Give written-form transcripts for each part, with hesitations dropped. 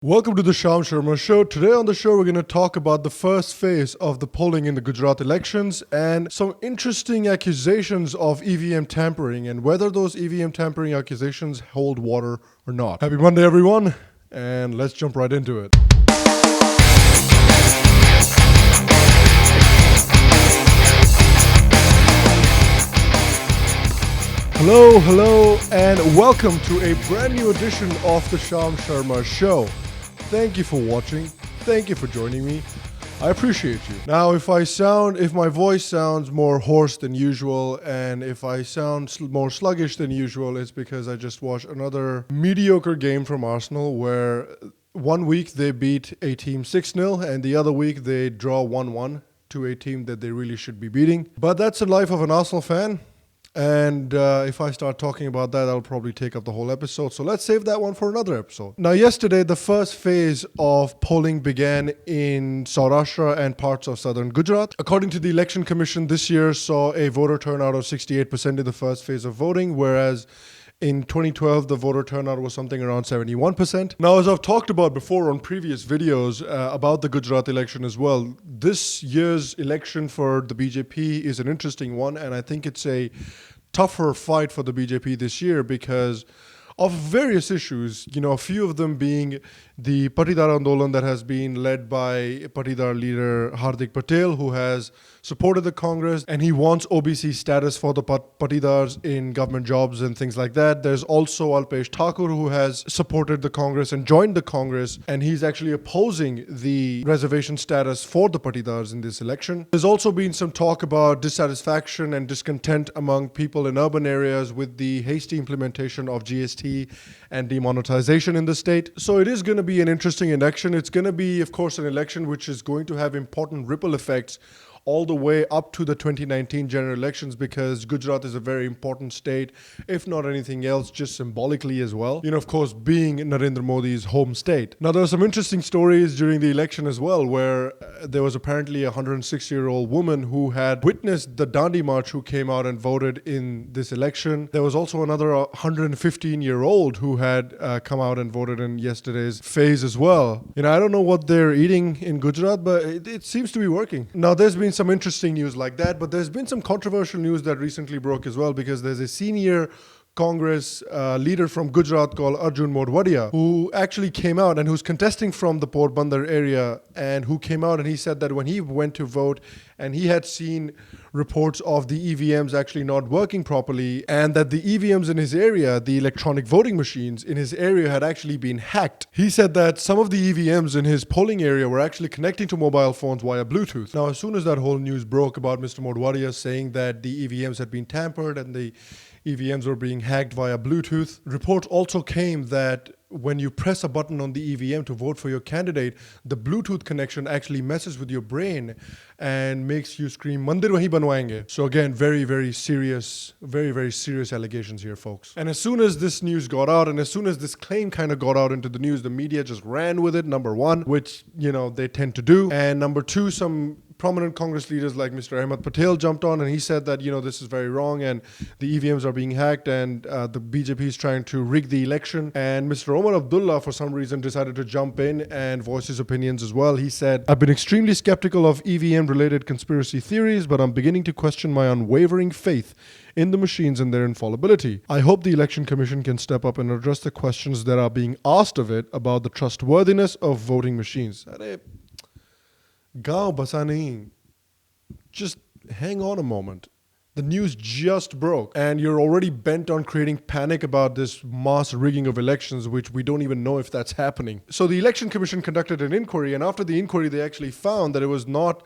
Welcome to the Shyam Sharma Show. Today on the show, we're going to talk about the first phase of the polling in the Gujarat elections and some interesting accusations of EVM tampering and whether those EVM tampering accusations hold water or not. Happy Monday, everyone, and let's jump right into it. Hello, and welcome to a brand new edition of the Shyam Sharma Show. Thank you for watching. Thank you for joining me. I appreciate you. Now, if my voice sounds more hoarse than usual, and if I sound more sluggish than usual, it's because I just watched another mediocre game from Arsenal where one week they beat a team 6-0 and the other week they draw 1-1 to a team that they really should be beating. But that's the life of an Arsenal fan. And if I start talking about that, I'll probably take up the whole episode. So let's save that one for another episode. Now, yesterday, the first phase of polling began in Saurashtra and parts of southern Gujarat. According to the Election Commission, this year saw a voter turnout of 68% in the first phase of voting, whereas in 2012, the voter turnout was something around 71%. Now, as I've talked about before on previous videos about the Gujarat election as well, this year's election for the BJP is an interesting one, and I think it's a tougher fight for the BJP this year because of various issues, a few of them being the Patidar Andolan that has been led by Patidar leader Hardik Patel, who has supported the Congress, and he wants OBC status for the Patidars in government jobs and things like that. There's also Alpesh Thakur, who has supported the Congress and joined the Congress, and he's actually opposing the reservation status for the Patidars in this election. There's also been some talk about dissatisfaction and discontent among people in urban areas with the hasty implementation of GST and demonetization in the state. So it is going to be an interesting election. It's going to be, of course, an election which is going to have important ripple effects all the way up to the 2019 general elections because Gujarat is a very important state, if not anything else, just symbolically as well. Of course, being Narendra Modi's home state. Now, there are some interesting stories during the election as well, where there was apparently a 106-year-old woman who had witnessed the Dandi March who came out and voted in this election. There was also another 115-year-old who had come out and voted in yesterday's phase as well. I don't know what they're eating in Gujarat, but it seems to be working. Now, there's been some interesting news like that, but there's been some controversial news that recently broke as well because there's a senior Congress leader from Gujarat called Arjun Modwadia who actually came out and who's contesting from the Porbandar area and who came out and he said that when he went to vote and he had seen reports of the EVMs actually not working properly and that the EVMs in his area, the electronic voting machines in his area had actually been hacked. He said that some of the EVMs in his polling area were actually connecting to mobile phones via Bluetooth. Now, as soon as that whole news broke about Mr. Modwadia saying that the EVMs had been tampered and the EVMs were being hacked via Bluetooth, reports also came that when you press a button on the EVM to vote for your candidate, the Bluetooth connection actually messes with your brain and makes you scream, "Mandir wahi banwayenge." So again, very, very serious allegations here, folks. And as soon as this news got out and as soon as this claim kind of got out into the news, the media just ran with it, number one, which, they tend to do. And number two, some prominent Congress leaders like Mr. Ahmed Patel jumped on and he said that, this is very wrong and the EVMs are being hacked and the BJP is trying to rig the election. And Mr. Omar Abdullah, for some reason, decided to jump in and voice his opinions as well. He said, "I've been extremely skeptical of EVM-related conspiracy theories, but I'm beginning to question my unwavering faith in the machines and their infallibility. I hope the Election Commission can step up and address the questions that are being asked of it about the trustworthiness of voting machines." Gaon basa nahi. Just hang on a moment. The news just broke and you're already bent on creating panic about this mass rigging of elections, which we don't even know if that's happening. So the Election Commission conducted an inquiry, and after the inquiry, they actually found that it was not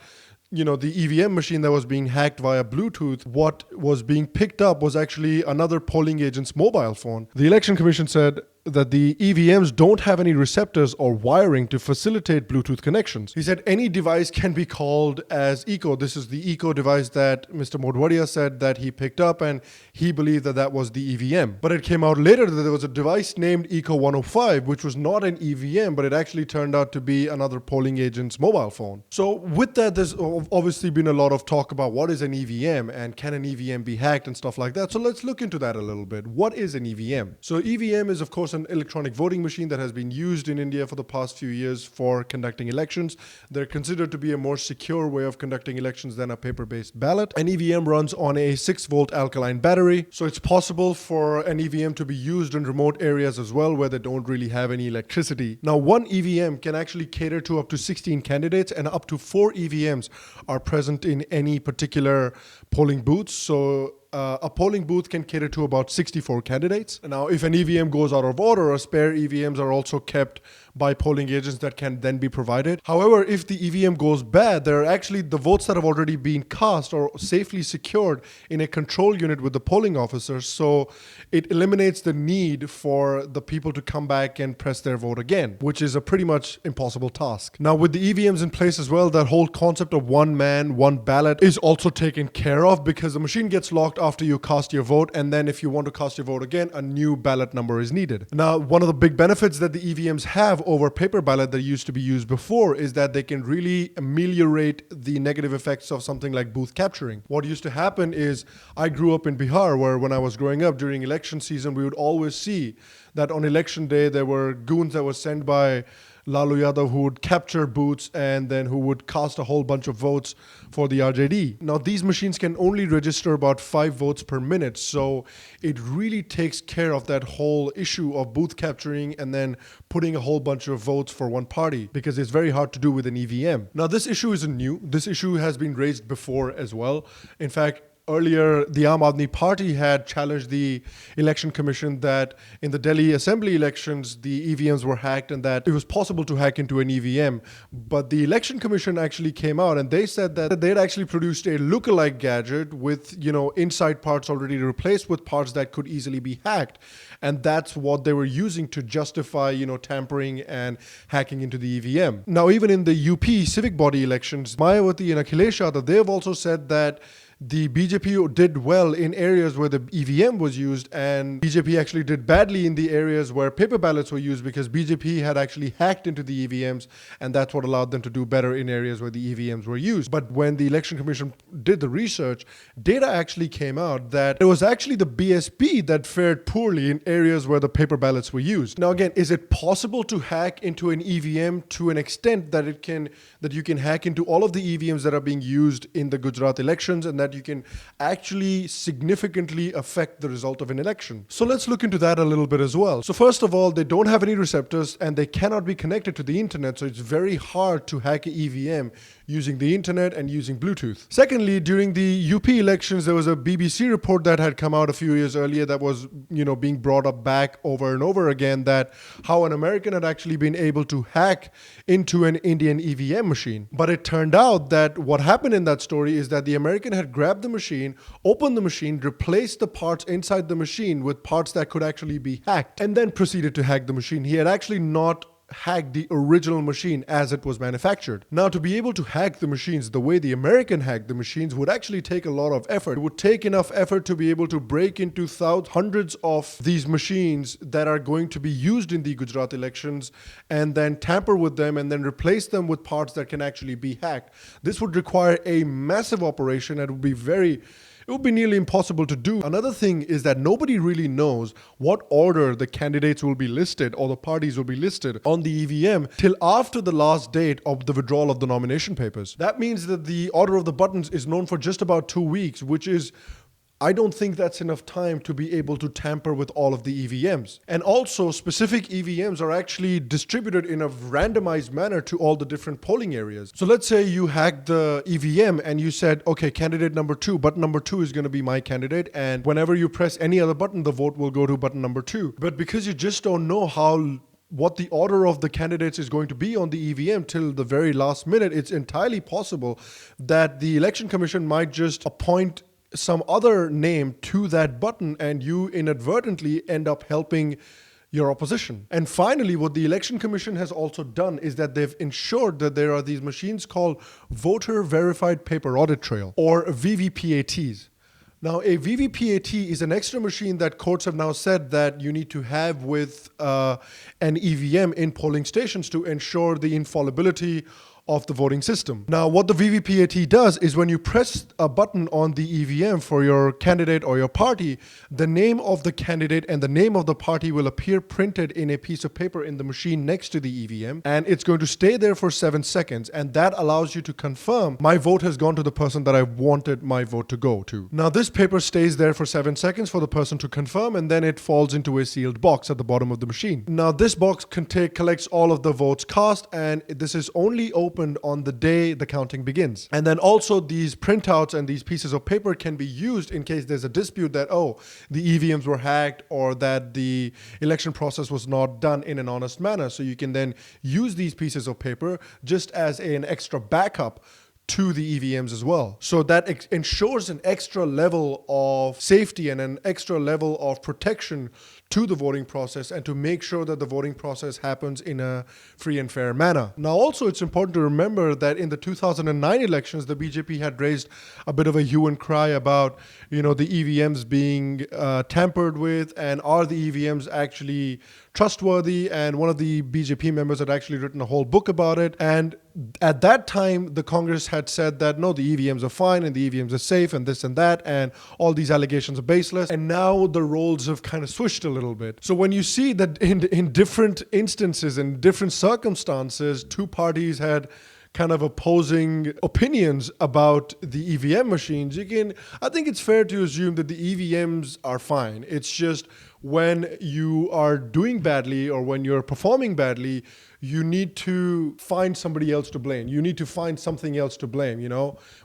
the EVM machine that was being hacked via Bluetooth. What was being picked up was actually another polling agent's mobile phone. The Election Commission said that the EVMs don't have any receptors or wiring to facilitate Bluetooth connections. He said any device can be called as eco. This is the eco device that Mr. Modwadia said that he picked up and he believed that that was the EVM. But it came out later that there was a device named Eco 105, which was not an EVM, but it actually turned out to be another polling agent's mobile phone. So with that, there's obviously been a lot of talk about what is an EVM and can an EVM be hacked and stuff like that. So let's look into that a little bit. What is an EVM? So EVM is, of course, course, an electronic voting machine that has been used in India for the past few years for conducting elections. They're considered to be a more secure way of conducting elections than a paper-based ballot. An EVM runs on a 6-volt alkaline battery, so it's possible for an EVM to be used in remote areas as well where they don't really have any electricity. Now, one EVM can actually cater to up to 16 candidates, and up to 4 EVMs are present in any particular polling booth. So a polling booth can cater to about 64 candidates. Now, if an EVM goes out of order, a spare EVMs are also kept by polling agents that can then be provided. However, if the EVM goes bad, there are actually the votes that have already been cast or safely secured in a control unit with the polling officers. So it eliminates the need for the people to come back and press their vote again, which is a pretty much impossible task. Now, with the EVMs in place as well, that whole concept of one man, one ballot is also taken care of, because the machine gets locked after you cast your vote, and then if you want to cast your vote again, a new ballot number is needed. Now, one of the big benefits that the EVMs have over paper ballot that used to be used before is that they can really ameliorate the negative effects of something like booth capturing. What used to happen is, I grew up in Bihar, where when I was growing up during election season, we would always see that on election day there were goons that were sent by Lalu Yadav who would capture booths and then who would cast a whole bunch of votes for the RJD. Now, these machines can only register about 5 votes per minute, so it really takes care of that whole issue of booth capturing and then putting a whole bunch of votes for one party, because it's very hard to do with an EVM. Now, this issue isn't new. This issue has been raised before as well. In fact, earlier, the Aam Aadmi Party had challenged the election commission that in the Delhi assembly elections, the EVMs were hacked and that it was possible to hack into an EVM. But the election commission actually came out and they said that they'd actually produced a lookalike gadget with, inside parts already replaced with parts that could easily be hacked. And that's what they were using to justify, tampering and hacking into the EVM. Now, even in the UP civic body elections, Mayawati and Akhilesh Yadav, they have also said that the BJP did well in areas where the EVM was used, and BJP actually did badly in the areas where paper ballots were used, because BJP had actually hacked into the EVMs, and that's what allowed them to do better in areas where the EVMs were used. But when the Election Commission did the research, data actually came out that it was actually the BSP that fared poorly in areas where the paper ballots were used. Now, again, is it possible to hack into an EVM to an extent that you can hack into all of the EVMs that are being used in the Gujarat elections, and that you can actually significantly affect the result of an election? So let's look into that a little bit as well. So first of all, they don't have any receptors and they cannot be connected to the internet, so it's very hard to hack an EVM using the internet and using Bluetooth. Secondly, during the UP elections, there was a BBC report that had come out a few years earlier that was, being brought up back over and over again, that how an American had actually been able to hack into an Indian EVM machine. But it turned out that what happened in that story is that the American had grabbed the machine, opened the machine, replaced the parts inside the machine with parts that could actually be hacked, and then proceeded to hack the machine. He had actually not hack the original machine as it was manufactured. Now, to be able to hack the machines the way the American hacked the machines would actually take a lot of effort. It would take enough effort to be able to break into hundreds of these machines that are going to be used in the Gujarat elections and then tamper with them and then replace them with parts that can actually be hacked. This would require a massive operation and it would be nearly impossible to do. Another thing is that nobody really knows what order the candidates will be listed or the parties will be listed on the EVM till after the last date of the withdrawal of the nomination papers. That means that the order of the buttons is known for just about 2 weeks, which is, I don't think that's enough time to be able to tamper with all of the EVMs. And also, specific EVMs are actually distributed in a randomized manner to all the different polling areas. So let's say you hacked the EVM and you said, okay, candidate number 2, button number 2 is going to be my candidate, and whenever you press any other button, the vote will go to button number 2. But because you just don't know what the order of the candidates is going to be on the EVM till the very last minute, it's entirely possible that the Election Commission might just appoint some other name to that button and you inadvertently end up helping your opposition. And finally, what the Election Commission has also done is that they've ensured that there are these machines called Voter Verified Paper Audit Trail, or VVPATs. Now, a VVPAT is an extra machine that courts have now said that you need to have with an EVM in polling stations to ensure the infallibility of the voting system. Now, what the VVPAt does is when you press a button on the EVM for your candidate or your party, the name of the candidate and the name of the party will appear printed in a piece of paper in the machine next to the EVM, and it's going to stay there for 7 seconds, and that allows you to confirm my vote has gone to the person that I wanted my vote to go to. Now, this paper stays there for 7 seconds for the person to confirm, and then it falls into a sealed box at the bottom of the machine. Now, this box collects all of the votes cast, and this is only opened on the day the counting begins. And then also these printouts and these pieces of paper can be used in case there's a dispute that, oh, the EVMs were hacked or that the election process was not done in an honest manner. So you can then use these pieces of paper just as an extra backup to the EVMs as well. So that ensures an extra level of safety and an extra level of protection to the voting process and to make sure that the voting process happens in a free and fair manner. Now, also, it's important to remember that in the 2009 elections, the BJP had raised a bit of a hue and cry about, the EVMs being tampered with, and are the EVMs actually trustworthy? And one of the BJP members had actually written a whole book about it. And at that time, the Congress had said that, no, the EVMs are fine and the EVMs are safe and this and that, and all these allegations are baseless. And now the roles have kind of switched a little bit. So when you see that in different instances, in different circumstances, two parties had kind of opposing opinions about the EVM machines, I think it's fair to assume that the EVMs are fine. It's just when you are doing badly or when you're performing badly, you need to find somebody else to blame. You need to find something else to blame,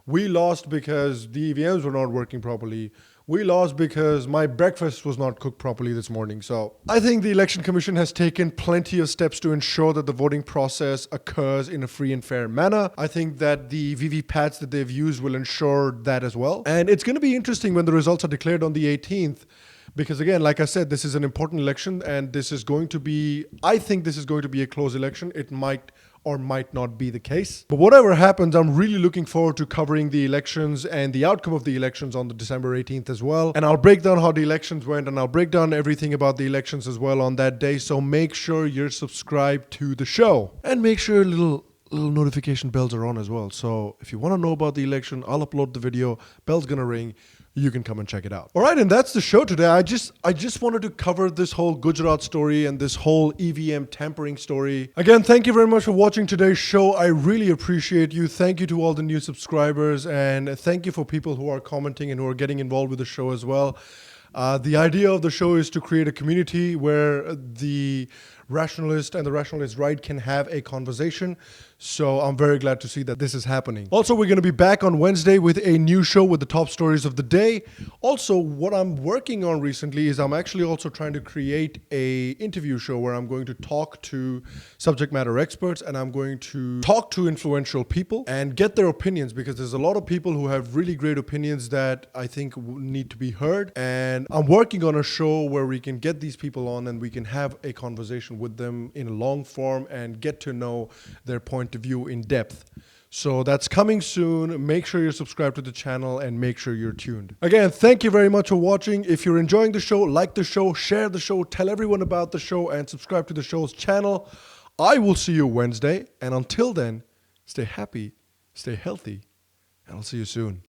We lost because the EVMs were not working properly. We lost because my breakfast was not cooked properly this morning. So I think the Election Commission has taken plenty of steps to ensure that the voting process occurs in a free and fair manner. I think that the VVPAts that they've used will ensure that as well. And it's going to be interesting when the results are declared on the 18th. Because again, like I said, this is an important election, and I think this is going to be a close election. It might or might not be the case. But whatever happens, I'm really looking forward to covering the elections and the outcome of the elections on the December 18th as well. And I'll break down how the elections went, and I'll break down everything about the elections as well on that day. So make sure you're subscribed to the show, and make sure little notification bells are on as well. So if you want to know about the election, I'll upload the video, bell's gonna ring, you can come and check it out. All right, and that's the show today. I just wanted to cover this whole Gujarat story and this whole EVM tampering story. Again, thank you very much for watching today's show. I really appreciate you. Thank you to all the new subscribers, and thank you for people who are commenting and who are getting involved with the show as well. The idea of the show is to create a community where the rationalist and the rationalist right can have a conversation. So I'm very glad to see that this is happening. Also, we're going to be back on Wednesday with a new show with the top stories of the day. Also, what I'm working on recently is I'm actually also trying to create a interview show where I'm going to talk to subject matter experts, and I'm going to talk to influential people and get their opinions, because there's a lot of people who have really great opinions that I think need to be heard. And I'm working on a show where we can get these people on and we can have a conversation with them in a long form and get to know their point of view in depth. So that's coming soon. Make sure you're subscribed to the channel and make sure you're tuned. Again, thank you very much for watching. If you're enjoying the show, like the show, share the show, tell everyone about the show, and subscribe to the show's channel. I will see you Wednesday. And until then, stay happy, stay healthy, and I'll see you soon.